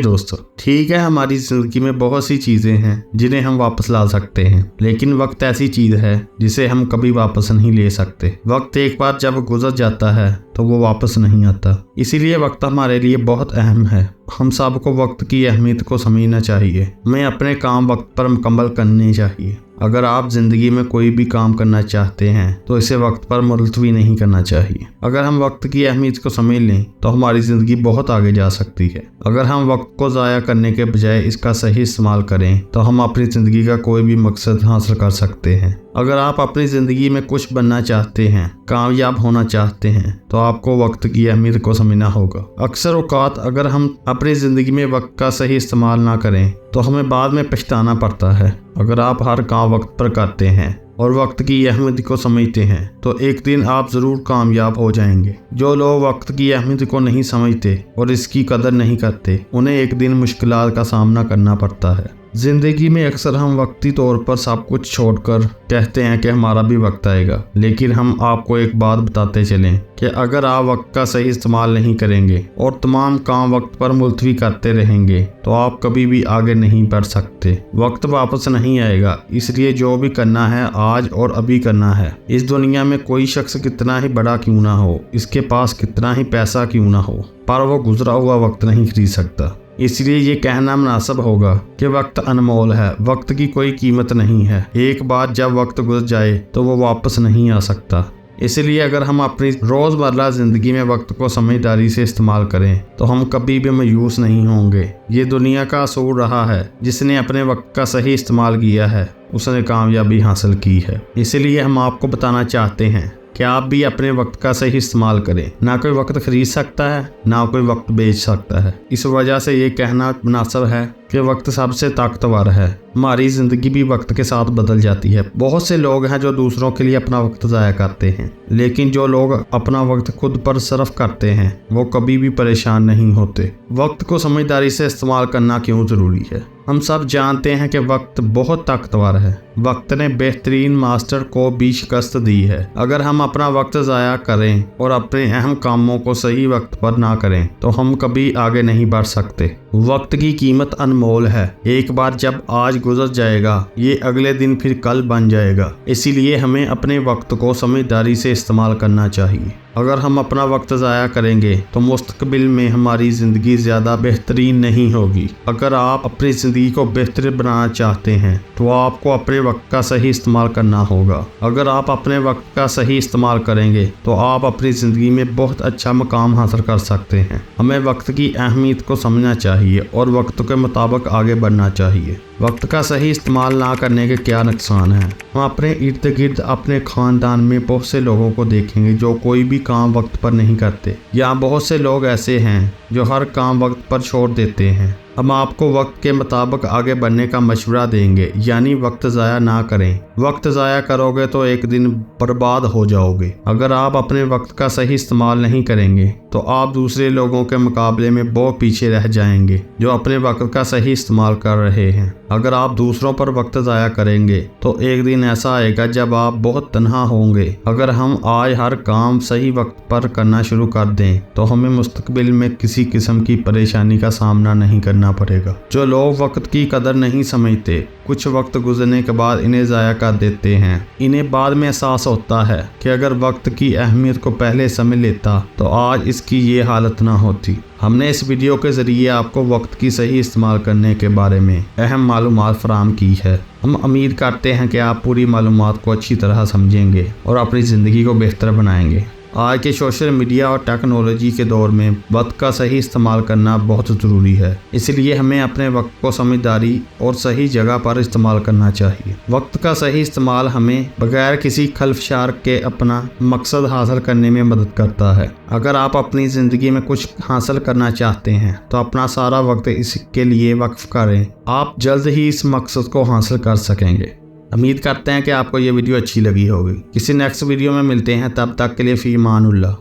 दोस्तों, ठीक है, हमारी जिंदगी में बहुत सी चीजें हैं जिन्हें हम वापस ला सकते हैं, लेकिन वक्त ऐसी चीज है जिसे हम कभी वापस नहीं ले सकते। वक्त एक बार जब गुजर जाता है तो वो वापस नहीं आता। इसीलिए वक्त हमारे लिए बहुत अहम है। हम सबको वक्त की अहमियत को समझना चाहिए। हमें अपने काम वक्त पर मुकम्मल करने चाहिए। अगर आप जिंदगी में कोई भी काम करना चाहते हैं तो इसे वक्त पर मुलतवी नहीं करना चाहिए। अगर हम वक्त की अहमियत को समझ लें तो हमारी जिंदगी बहुत आगे जा सकती है। अगर हम वक्त को ज़ाया करने के बजाय इसका सही इस्तेमाल करें तो हम अपनी ज़िंदगी का कोई भी मकसद हासिल कर सकते हैं। अगर आप अपनी ज़िंदगी में कुछ बनना चाहते हैं, कामयाब होना चाहते हैं, तो आपको वक्त की अहमियत को समझना होगा। अक्सर औक़ात अगर हम अपनी ज़िंदगी में वक्त का सही इस्तेमाल ना करें तो हमें बाद में पछताना पड़ता है। अगर आप हर काम वक्त पर करते हैं और वक्त की अहमियत को समझते हैं तो एक दिन आप ज़रूर कामयाब हो जाएंगे। जो लोग वक्त की अहमियत को नहीं समझते और इसकी कदर नहीं करते, उन्हें एक दिन मुश्किलात का सामना करना पड़ता है। ज़िंदगी में अक्सर हम वक्ती तौर पर सब कुछ छोड़कर कहते हैं कि हमारा भी वक्त आएगा, लेकिन हम आपको एक बात बताते चलें कि अगर आप वक्त का सही इस्तेमाल नहीं करेंगे और तमाम काम वक्त पर मुलतवी करते रहेंगे तो आप कभी भी आगे नहीं बढ़ सकते। वक्त वापस नहीं आएगा, इसलिए जो भी करना है आज और अभी करना है। इस दुनिया में कोई शख्स कितना ही बड़ा क्यों ना हो, इसके पास कितना ही पैसा क्यों ना हो, पर वो गुजरा हुआ वक्त नहीं खरीद सकता। इसलिए ये कहना मुनासिब होगा कि वक्त अनमोल है, वक्त की कोई कीमत नहीं है। एक बार जब वक्त गुजर जाए तो वो वापस नहीं आ सकता। इसलिए अगर हम अपनी रोज़मर्रा ज़िंदगी में वक्त को समझदारी से इस्तेमाल करें तो हम कभी भी मायूस नहीं होंगे। ये दुनिया का असूल रहा है, जिसने अपने वक्त का सही इस्तेमाल किया है उसने कामयाबी हासिल की है। इसलिए हम आपको बताना चाहते हैं कि आप भी अपने वक्त का सही इस्तेमाल करें। ना कोई वक्त खरीद सकता है, ना कोई वक्त बेच सकता है। इस वजह से ये कहना मुनासिब है कि वक्त सबसे ताकतवर है। हमारी ज़िंदगी भी वक्त के साथ बदल जाती है। बहुत से लोग हैं जो दूसरों के लिए अपना वक्त ज़ाया करते हैं, लेकिन जो लोग अपना वक्त खुद पर सर्फ करते हैं वो कभी भी परेशान नहीं होते। वक्त को समझदारी से इस्तेमाल करना क्यों ज़रूरी है? हम सब जानते हैं कि वक्त बहुत ताकतवर है। वक्त ने बेहतरीन मास्टर को भी शिकस्त दी है। अगर हम अपना वक्त ज़ाया करें और अपने अहम कामों को सही वक्त पर ना करें तो हम कभी आगे नहीं बढ़ सकते। वक्त की कीमत अनमोल है। एक बार जब आज गुजर जाएगा, ये अगले दिन फिर कल बन जाएगा। इसीलिए हमें अपने वक्त को समझदारी से इस्तेमाल करना चाहिए। अगर हम अपना वक्त ज़ाया करेंगे तो मुस्तकबिल में हमारी ज़िंदगी ज़्यादा बेहतरीन नहीं होगी। अगर आप अपनी ज़िंदगी को बेहतर बनाना चाहते हैं तो आपको अपने वक्त का सही इस्तेमाल करना होगा। अगर आप अपने वक्त का सही इस्तेमाल करेंगे तो आप अपनी ज़िंदगी में बहुत अच्छा मकाम हासिल कर सकते हैं। हमें वक्त की अहमियत को समझना चाहिए और वक्त के मुताबिक आगे बढ़ना चाहिए। वक्त का सही इस्तेमाल ना करने के क्या नुकसान हैं? हम अपने इर्द गिर्द अपने ख़ानदान में बहुत से लोगों को देखेंगे जो कोई भी काम वक्त पर नहीं करते। यहाँ बहुत से लोग ऐसे हैं जो हर काम वक्त पर छोड़ देते हैं। हम आपको वक्त के मुताबिक आगे बढ़ने का मशवरा देंगे, यानी वक्त ज़ाया ना करें। वक्त ज़ाया करोगे तो एक दिन बर्बाद हो जाओगे। अगर आप अपने वक्त का सही इस्तेमाल नहीं करेंगे तो आप दूसरे लोगों के मुकाबले में बहुत पीछे रह जाएंगे जो अपने वक्त का सही इस्तेमाल कर रहे हैं। अगर आप दूसरों पर वक्त ज़ाया करेंगे तो एक दिन ऐसा आएगा जब आप बहुत तन्हा होंगे। अगर हम आज हर काम सही वक्त पर करना शुरू कर दें तो हमें मुस्तकबिल में किसी किस्म की परेशानी का सामना नहीं करना पड़ेगा। जो लोग वक्त की कदर नहीं समझते, कुछ वक्त गुजरने के बाद इन्हें ज़ाया कर देते हैं। इन्हें बाद में एहसास होता है कि अगर वक्त की अहमियत को पहले समझ लेता तो आज इसकी ये हालत ना होती। हमने इस वीडियो के ज़रिए आपको वक्त की सही इस्तेमाल करने के बारे में अहम मालूमात फराहम की है। हम उम्मीद करते हैं कि आप पूरी मालूमात को अच्छी तरह समझेंगे और अपनी ज़िंदगी को बेहतर बनाएंगे। आज के सोशल मीडिया और टेक्नोलॉजी के दौर में वक्त का सही इस्तेमाल करना बहुत ज़रूरी है। इसलिए हमें अपने वक्त को समझदारी और सही जगह पर इस्तेमाल करना चाहिए। वक्त का सही इस्तेमाल हमें बगैर किसी खलफशार के अपना मकसद हासिल करने में मदद करता है। अगर आप अपनी ज़िंदगी में कुछ हासिल करना चाहते हैं तो अपना सारा वक्त इसके लिए वक्फ करें। आप जल्द ही इस मकसद को हासिल कर सकेंगे। उम्मीद करते हैं कि आपको ये वीडियो अच्छी लगी होगी। किसी नेक्स्ट वीडियो में मिलते हैं, तब तक के लिए फ़ी अमानुल्लाह।